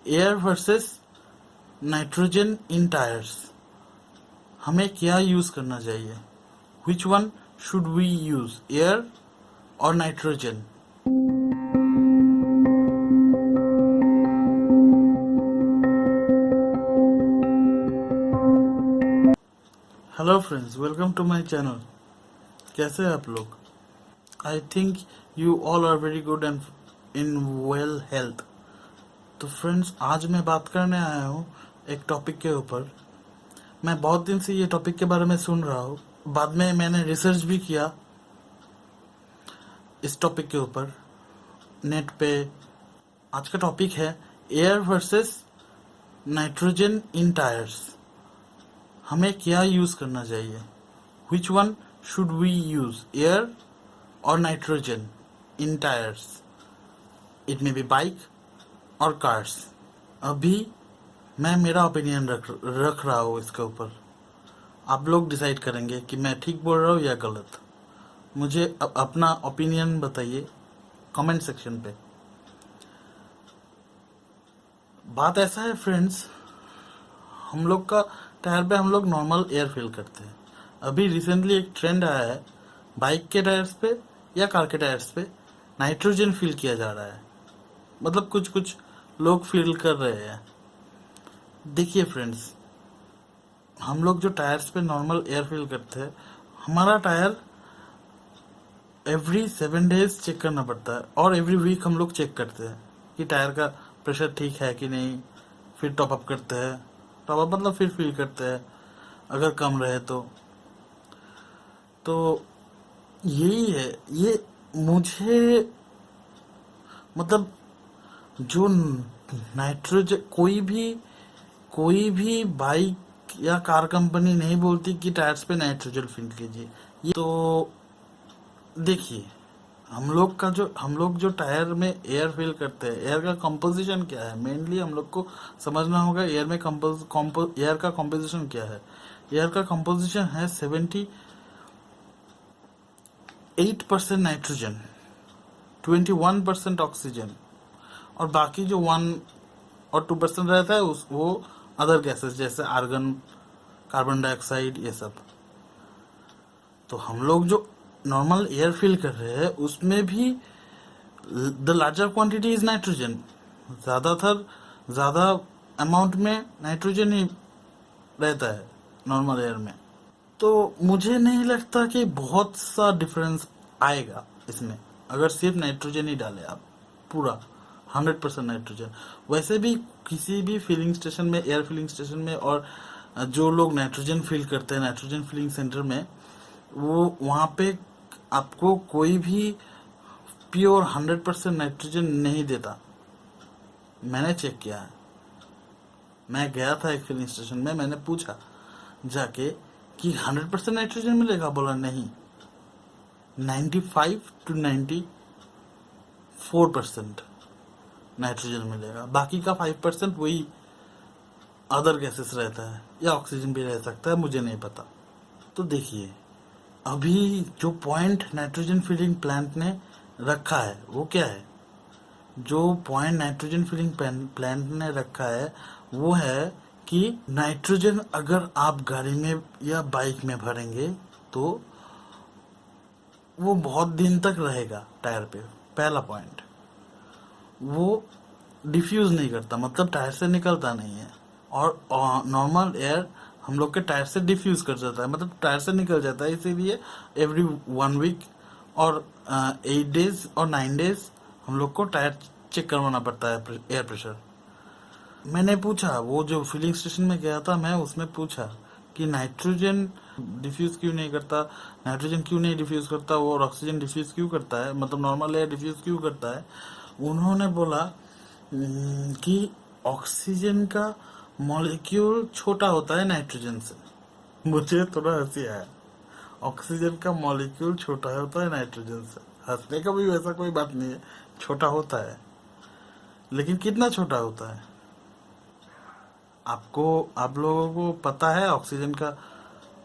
Air versus nitrogen in tyres, हमें क्या use करना चाहिए? Which one should we use, air और nitrogen? Hello friends, welcome to my channel. कैसे हैं आप लोग? I think you all are very good and in well health. तो फ्रेंड्स, आज मैं बात करने आया हूँ एक टॉपिक के ऊपर। मैं बहुत दिन से ये टॉपिक के बारे में सुन रहा हूँ, बाद में मैंने रिसर्च भी किया इस टॉपिक के ऊपर नेट पे। आज का टॉपिक है air versus nitrogen in tyres, हमें क्या यूज करना चाहिए? Which one should we use, air और nitrogen in tyres? It may be bike और कार्स। अभी मैं मेरा ओपिनियन रख रहा हूँ इसके ऊपर। आप लोग डिसाइड करेंगे कि मैं ठीक बोल रहा हूँ या गलत। मुझे अपना ओपिनियन बताइए कमेंट सेक्शन पे। बात ऐसा है फ्रेंड्स, हम लोग का टायर पे हम लोग नॉर्मल एयर फिल करते हैं। अभी रिसेंटली एक ट्रेंड आया है, बाइक के टायर्स पे या कार के टायर्स पे नाइट्रोजन फिल किया जा रहा है। मतलब कुछ कुछ लोग फील कर रहे हैं। देखिए फ्रेंड्स, हम लोग जो टायर्स पे नॉर्मल एयर फिल करते हैं, हमारा टायर एवरी 7 डेज चेक करना पड़ता है और एवरी वीक हम लोग चेक करते हैं कि टायर का प्रेशर ठीक है कि नहीं। फिर टॉप अप करते हैं, टॉप अप मतलब फिर फिल करते हैं अगर कम रहे तो यही है ये। मुझे मतलब जो नाइट्रोजन, कोई भी बाइक या कार कंपनी नहीं बोलती कि टायर्स पे नाइट्रोजन फिल कीजिए। ये तो देखिए, हम लोग जो टायर में एयर फिल करते हैं, एयर का कंपोजिशन क्या है, मेनली हम लोग को समझना होगा। एयर में एयर का कंपोजिशन क्या है? एयर का कंपोजिशन है 78% नाइट्रोजन, 21% ऑक्सीजन, और बाकी जो 1 और 2% रहता है वो अदर गैसेस जैसे आर्गन, कार्बन डाइऑक्साइड, ये सब। तो हम लोग जो नॉर्मल एयर फिल कर रहे हैं उसमें भी the larger quantity is nitrogen. ज़्यादा अमाउंट में नाइट्रोजन ही रहता है नॉर्मल एयर में। तो मुझे नहीं लगता कि बहुत सा डिफरेंस आएगा इसमें अगर सिर्फ नाइट्रोजन ही डाले आप पूरा 100% नाइट्रोजन। वैसे भी किसी भी फिलिंग स्टेशन में, एयर फिलिंग स्टेशन में, और जो लोग नाइट्रोजन फिल करते हैं नाइट्रोजन फिलिंग सेंटर में, वो वहाँ पे आपको कोई भी प्योर 100% नाइट्रोजन नहीं देता। मैंने चेक किया है। मैं गया था एक फिलिंग स्टेशन में, मैंने पूछा जाके कि 100% नाइट्रोजन मिलेगा? बोला नहीं, 95 to 94% नाइट्रोजन मिलेगा। बाकी का 5% वही अदर गैसेस रहता है, या ऑक्सीजन भी रह सकता है, मुझे नहीं पता। तो देखिए, अभी जो पॉइंट नाइट्रोजन फिलिंग प्लांट ने रखा है वो क्या है? जो पॉइंट नाइट्रोजन फिलिंग प्लांट ने रखा है वो है कि नाइट्रोजन अगर आप गाड़ी में या बाइक में भरेंगे तो वो बहुत दिन तक रहेगा टायर पे। पहला पॉइंट, वो डिफ्यूज नहीं करता, मतलब टायर से निकलता नहीं है। और नॉर्मल एयर हम लोग के टायर से डिफ्यूज कर जाता है, मतलब टायर से निकल जाता है। इसीलिए एवरी 1 वीक और 8 डेज और 9 डेज हम लोग को टायर चेक करवाना पड़ता है एयर प्रेशर। मैंने पूछा, वो जो फिलिंग स्टेशन में गया था मैं, उसमें पूछा कि नाइट्रोजन डिफ्यूज क्यों नहीं करता, नाइट्रोजन क्यों नहीं डिफ्यूज करता, वो और ऑक्सीजन डिफ्यूज क्यों करता है, मतलब नॉर्मल एयर डिफ्यूज क्यों करता है? उन्होंने बोला कि ऑक्सीजन का मॉलिक्यूल छोटा होता है नाइट्रोजन से। मुझे थोड़ा हंसी आया। ऑक्सीजन का मॉलिक्यूल छोटा होता है नाइट्रोजन से। हंसने का भी वैसा कोई बात नहीं है, छोटा होता है, लेकिन कितना छोटा होता है? आप लोगों को पता है ऑक्सीजन का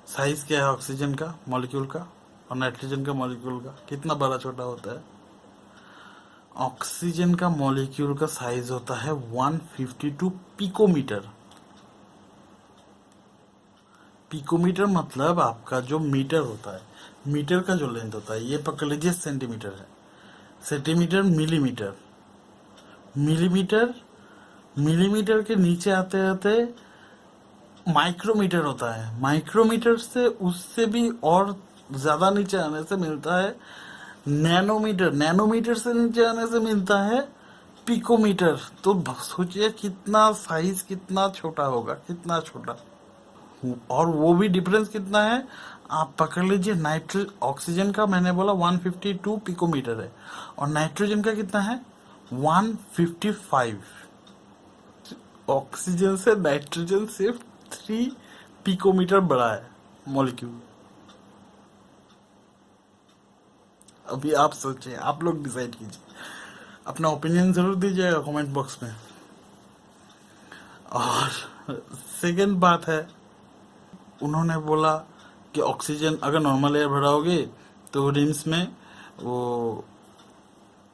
साइज क्या है? ऑक्सीजन का मॉलिक्यूल का और नाइट्रोजन का मॉलिक्यूल का कितना बड़ा छोटा होता है? ऑक्सीजन का मॉलिक्यूल का साइज होता है 152 पिकोमीटर। पिकोमीटर मतलब आपका जो मीटर होता है, मीटर का जो लेंथ होता है, ये पकड़ लीजिए सेंटीमीटर है, सेंटीमीटर मिलीमीटर, मिलीमीटर, मिलीमीटर के नीचे आते आते माइक्रोमीटर होता है, माइक्रोमीटर से उससे भी और ज्यादा नीचे आने से मिलता है नैनोमीटर, नैनोमीटर से नीचे आने से मिलता है पिकोमीटर। तो सोचिए कितना साइज कितना छोटा होगा, कितना छोटा। और वो भी डिफरेंस कितना है, आप पकड़ लीजिए ऑक्सीजन का मैंने बोला 152 पिकोमीटर है, और नाइट्रोजन का कितना है 155। ऑक्सीजन से नाइट्रोजन सिर्फ 3 पिकोमीटर बड़ा है मॉलिक्यूल। अभी आप सोचिए, आप लोग डिसाइड कीजिए, अपना ओपिनियन जरूर दीजिएगा कमेंट बॉक्स में। और सेकेंड बात है, उन्होंने बोला कि ऑक्सीजन अगर नॉर्मल एयर भराओगे तो रिम्स में वो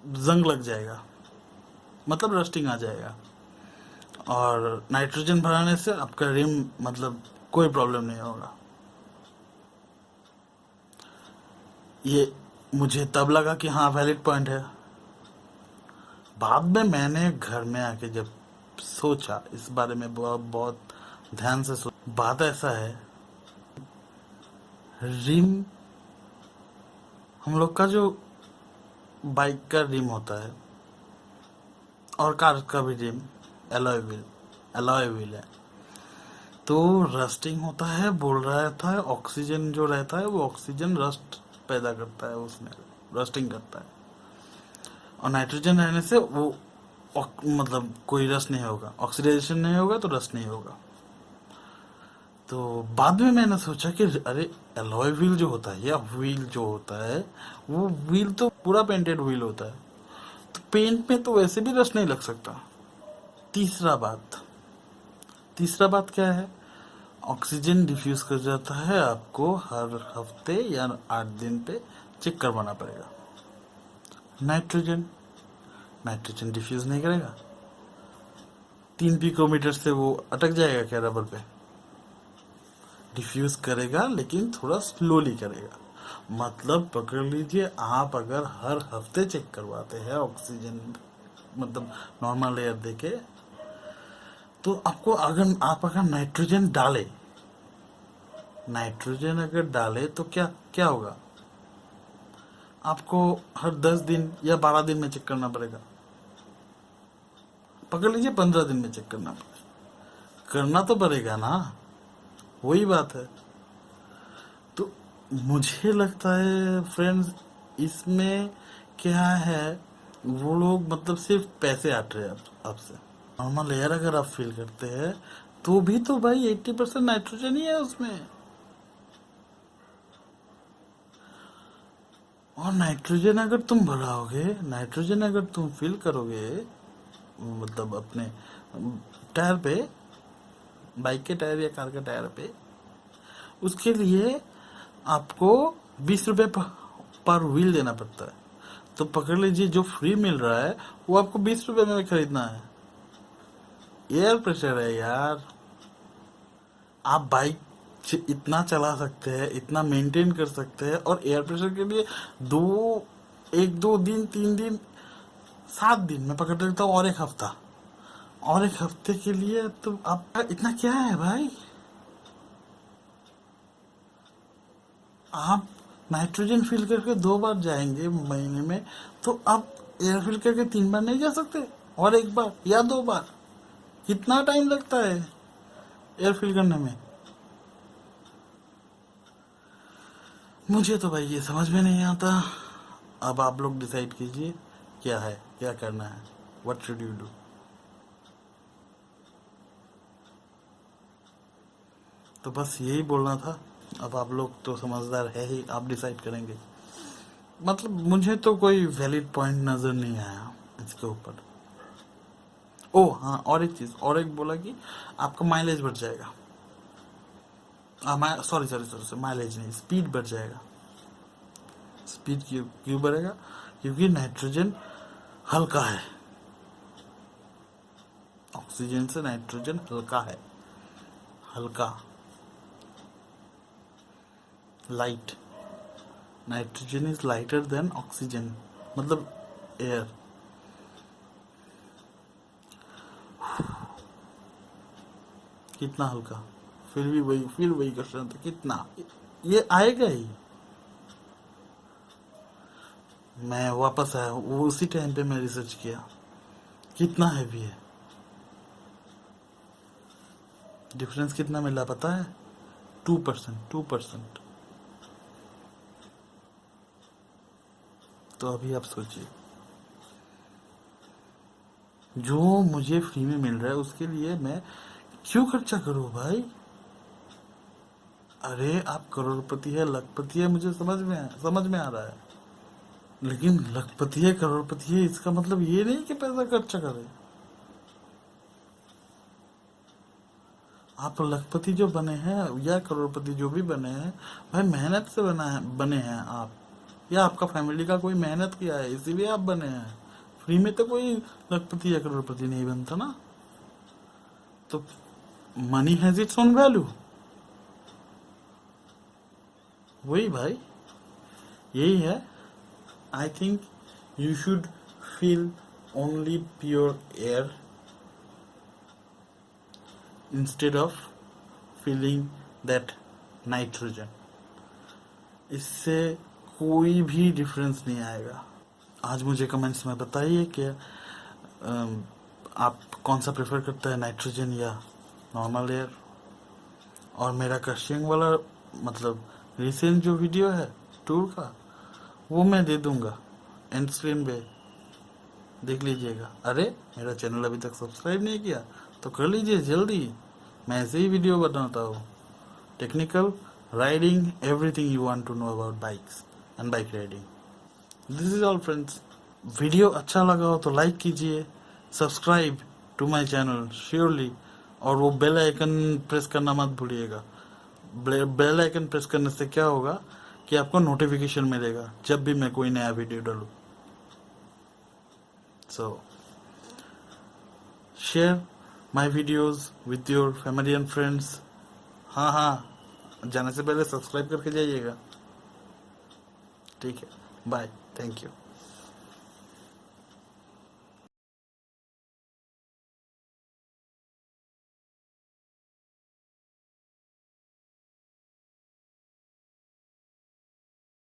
जंग लग जाएगा, मतलब रस्टिंग आ जाएगा, और नाइट्रोजन भराने से आपका रिम मतलब कोई प्रॉब्लम नहीं होगा। ये मुझे तब लगा कि हाँ वैलिड पॉइंट है। बाद में मैंने घर में आके जब सोचा इस बारे में, बहुत ध्यान से सोचा, बात ऐसा है, रिम हम लोग का जो बाइक का रिम होता है और कार का भी रिम एलॉय व्हील है, तो रस्टिंग होता है, बोल रहा था ऑक्सीजन जो रहता है वो ऑक्सीजन रस्ट पैदा करता है, उसमें रस्टिंग करता है, और नाइट्रोजन रहने से वो मतलब कोई रस्ट नहीं होगा, ऑक्सीडाइजेशन नहीं होगा तो रस्ट नहीं होगा। तो बाद में मैंने सोचा कि अरे एलॉय व्हील जो होता है या व्हील जो होता है, वो व्हील तो पूरा पेंटेड व्हील होता है, तो पेंट में तो वैसे भी रस्ट नहीं लग सकता। तीसरा बात क्या है, ऑक्सीजन डिफ्यूज कर जाता है, आपको हर हफ्ते या 8 दिन पे चेक करवाना पड़ेगा। नाइट्रोजन डिफ्यूज नहीं करेगा, 3 पिकोमीटर से वो अटक जाएगा क्या रबर पे? डिफ्यूज करेगा लेकिन थोड़ा स्लोली करेगा। मतलब पकड़ लीजिए, आप अगर हर हफ्ते चेक करवाते हैं ऑक्सीजन मतलब नॉर्मल एयर देके, तो आपको अगर नाइट्रोजन अगर डाले तो क्या होगा, आपको हर 10 दिन या 12 दिन में चेक करना पड़ेगा। पकड़ लीजिए 15 दिन में चेक करना तो पड़ेगा ना, वही बात है। तो मुझे लगता है फ्रेंड्स, इसमें क्या है, वो लोग मतलब सिर्फ पैसे आट रहे हैं आपसे। नॉर्मल एयर अगर आप फील करते हैं तो भी तो भाई 80% नाइट्रोजन ही है उसमें, और नाइट्रोजन अगर तुम बढ़ाओगे, नाइट्रोजन अगर तुम फील करोगे मतलब अपने टायर पे, बाइक के टायर या कार के टायर पे, उसके लिए आपको 20 रुपए पर व्हील देना पड़ता है। तो पकड़ लीजिए जो फ्री मिल रहा है वो आपको 20 रुपए में खरीदना है। एयर प्रेशर है यार, आप बाइक इतना चला सकते हैं, इतना मेंटेन कर सकते हैं, और एयर प्रेशर के लिए 1-2 दिन 3 दिन 7 दिन में पकड़ लेता हूँ, और एक हफ्ते के लिए तो आपका इतना क्या है भाई। आप नाइट्रोजन फिल करके 2 बार जाएंगे महीने में, तो आप एयर फिल करके 3 बार नहीं जा सकते, और 1 बार या 2 बार? कितना टाइम लगता है एयर फिल करने में? मुझे तो भाई ये समझ में नहीं आता। अब आप लोग डिसाइड कीजिए क्या है, क्या करना है, व्हाट शुड यू डू। तो बस यही बोलना था। अब आप लोग तो समझदार है ही, आप डिसाइड करेंगे। मतलब मुझे तो कोई वैलिड पॉइंट नजर नहीं आया इसके ऊपर। ओ हाँ, और एक चीज, और एक बोला कि आपका माइलेज बढ़ जाएगा। सॉरी, माइलेज नहीं, स्पीड बढ़ जाएगा। स्पीड क्यों बढ़ेगा? क्योंकि नाइट्रोजन हल्का है, ऑक्सीजन से नाइट्रोजन हल्का है, हल्का, light. Nitrogen is lighter than oxygen, मतलब एयर। कितना हल्का, फिर वही क्वेश्चन था, कितना, ये आएगा ही। मैं वापस आया, वो उसी टाइम पे मैं रिसर्च किया, कितना हैवी है। डिफरेंस कितना मिला पता है? 2%, 2%। तो अभी आप सोचिए, जो मुझे फ्री में मिल रहा है उसके लिए मैं क्यों खर्चा करूं भाई? अरे आप करोड़पति है, लखपति है, मुझे समझ में आ रहा है, लेकिन लखपति है, करोड़पति है, इसका मतलब ये नहीं कि पैसा खर्चा करे। आप लखपति जो बने हैं या करोड़पति जो भी बने हैं भाई, मेहनत से बने हैं आप, या आपका फैमिली का कोई मेहनत किया है इसीलिए आप बने हैं। फ्री में तो कोई लखपति या करोड़पति नहीं बनता ना। तो money has its own value. वही भाई, यही है। आई think you should feel only pure air instead of feeling that nitrogen. इससे कोई भी डिफरेंस नहीं आएगा। आज मुझे कमेंट्स में बताइए कि आप कौन सा प्रेफर करता है, नाइट्रोजन या नॉर्मल एयर। और मेरा क्रशिंग वाला मतलब रिसेंट जो वीडियो है टूर का, वो मैं दे दूंगा एंड स्क्रीन पे, देख लीजिएगा। अरे मेरा चैनल अभी तक सब्सक्राइब नहीं किया तो कर लीजिए जल्दी, मैं ऐसे ही वीडियो बनाता हूँ, technical, riding, everything you want to know about bikes and bike riding. This is all friends. Video अच्छा लगा हो तो लाइक कीजिए, subscribe to my channel surely, और वो बेल आइकन प्रेस करना मत भूलिएगा। बेल आइकन प्रेस करने से क्या होगा कि आपको नोटिफिकेशन मिलेगा जब भी मैं कोई नया वीडियो डालूं। सो share my videos with your family and friends. हाँ, जाने से पहले सब्सक्राइब करके जाइएगा। ठीक है, बाय, थैंक यू।